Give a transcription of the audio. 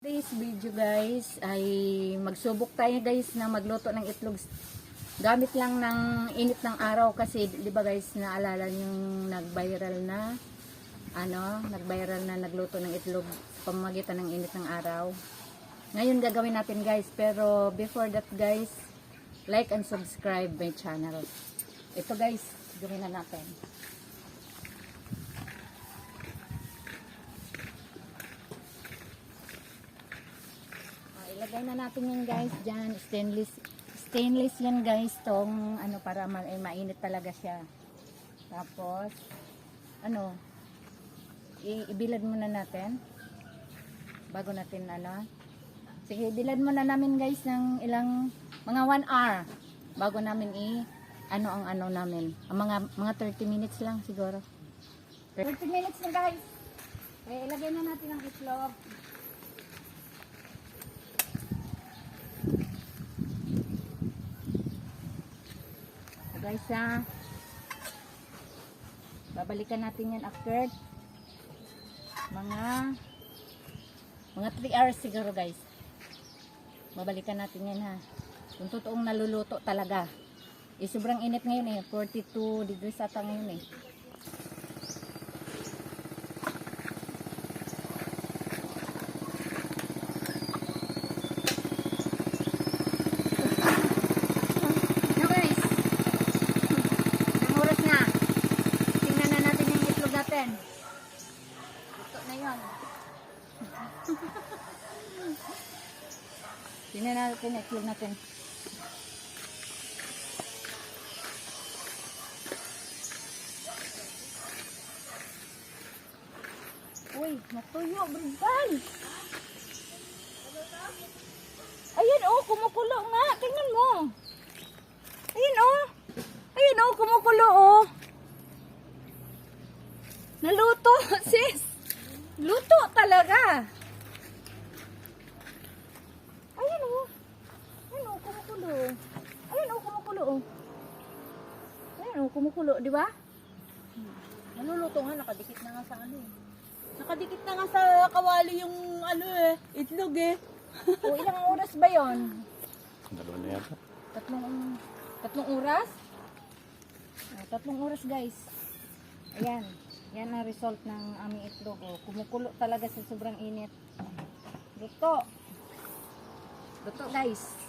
Today's video guys ay magsubok tayo guys na magluto ng itlog gamit lang ng init ng araw kasi di ba guys naalala yung nag-viral na nagluto ng itlog sa pamamagitan ng init ng araw. Ngayon gagawin natin guys, pero before that guys, like and subscribe my channel. Ito guys, gawin na natin. Ilagay na natin yan guys dyan. Stainless yan guys tong para mainit talaga siya. Tapos ibilad muna natin bago natin sige, ibilad muna namin guys ng ilang mga 1 hour bago namin ang namin ang mga 30 minutes lang siguro. 30 minutes na guys. Ilagay na natin ang itlog. Guys babalikan natin yan after mga 3 hours siguro guys. Babalikan natin yan ha. Kung totoong naluluto talaga. Sobrang init ngayon 42 degrees ata ngayon Ito na yun. Tingnan natin, itlog natin. Uy, natuyo, brigay. Ayan kumukulo nga. Tingnan mo. Ayan kumukulo Naluto, sis. Luto talaga. Ayan kumukulo. Ayan kumukulo, di ba? Naluluto nga, nakadikit na nga sa Nakadikit na nga sa kawali yung itlog Ilang oras ba yon? Dalawa na yata. Tatlong oras? 3 oras guys. Ayan. Yan ang result ng aming itlog. Kumukulo talaga sa sobrang init. Luto guys.